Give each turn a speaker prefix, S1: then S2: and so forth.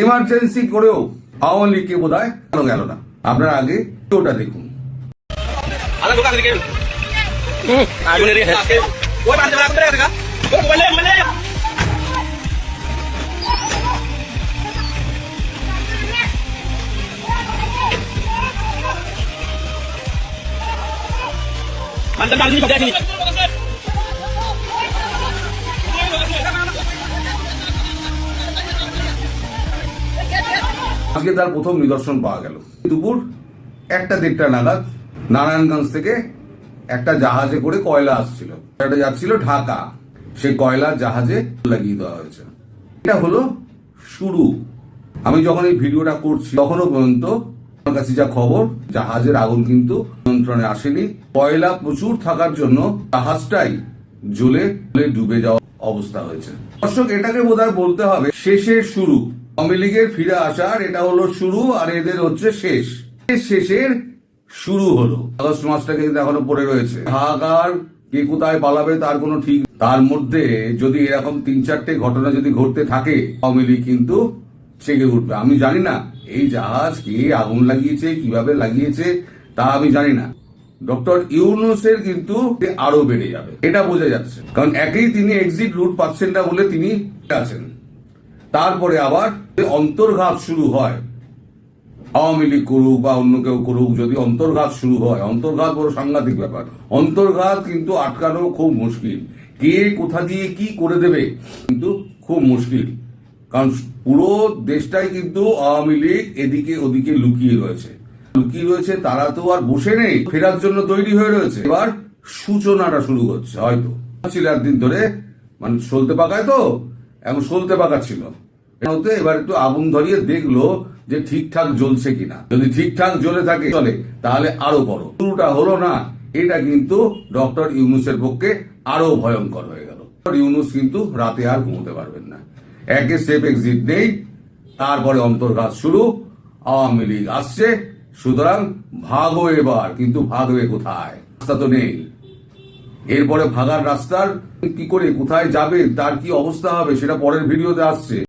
S1: Emergency করেও আওয়ামী লীগকে বোধ হয় গেল না। আপনারা আগে ওটা দেখুন। আজকে তার প্রথম নিদর্শন পাওয়া গেল দুপুর 1টা-1:30 নাগাদ নারায়ণগঞ্জ থেকে একটা জাহাজে করে কয়লা আসছিল, এটা যাচ্ছিল ঢাকা। সেই কয়লার জাহাজে লাগিয়ে দেওয়া হয়েছে। এটা হলো শুরু। আমি যখন এই ভিডিওটা করছি তখনও পর্যন্ত আমার কাছে যা খবর, জাহাজের আগুন কিন্তু নিয়ন্ত্রণে আসেনি। কয়লা প্রচুর থাকার জন্য জাহাজটাই জ্বলে ডুবে যাওয়ার অবস্থা হয়েছে। দর্শক, এটাকে বোধহয় বলতে হবে শেষের শুরু। আওয়ামী লীগের ফিরে আসার এটা হলো শুরু, আর এদের হচ্ছে শেষ। শেষের শুরু হলো। আগস্ট মাসটাকে কিন্তু এখনো পড়ে রয়েছে। হাহাকার, কে কোথায় পালাবে তার কোনো ঠিক। তার মধ্যে যদি এরকম 3-4টে ঘটনা যদি ঘটতে থাকে, আওয়ামী লীগ কিন্তু সেগে উঠবে। আমি জানি না এই জাহাজ কে আগুন লাগিয়েছে, কিভাবে লাগিয়েছে তা আমি জানি না। ডক্টর ইউনূসের কিন্তু আরো বেড়ে যাবে, এটা বোঝা যাচ্ছে। কারণ একেই তিনি এক্সিট রুট পাচ্ছেন না বলে তিনি আছেন। তারপরে আবার অন্তর্ঘাত শুরু হয়, আওয়ামী লীগ করুক বা অন্য কেউ করুক, যদি অন্তর্ঘাত শুরু হয়, অন্তর্ঘাত বড় সাংঘাতিক ব্যাপার। অন্তর্ঘাত কিন্তু আটকানো খুব মুশকিল। কে কোথা দিয়ে কি করে দেবে কিন্তু খুব মুশকিল। কারণ পুরো দেশটাই কিন্তু আওয়ামী লীগ এদিকে ওদিকে লুকিয়ে রয়েছে। তারা তো আর বসে নেই, ফেরার জন্য তৈরি হয়ে রয়েছে। এবার সূচনাটা শুরু হচ্ছে। হয়তো ছিল একদিন ধরে, মানে সলতে পাকায় তো এমন সলতে পাকা ছিল, এবার একটু আগুন ধরিয়ে দেখলো যে ঠিকঠাক জ্বলছে কিনা। যদি ঠিকঠাক জ্বলে থাকে চলে, তাহলে আরো বড়। শুরুটা হলো না, এটা কিন্তু ডক্টর ইউনূসের পক্ষে আরো ভয়ঙ্কর হয়ে গেল। ডক্টর ইউনূস কিন্তু রাতে আর ঘুমোতে পারবেন না। একে সেফ এক্সিট নেই, তারপরে অন্তর্ঘাত শুরু, আওয়ামী লীগ আসছে। সুতরাং ভাগো এবার, কিন্তু ভাগবে কোথায়? রাস্তা তো নেই। এরপরে ভাগার রাস্তার কি করে কোথায় যাবে, তার কি অবস্থা হবে, সেটা পরের ভিডিওতে আসছে।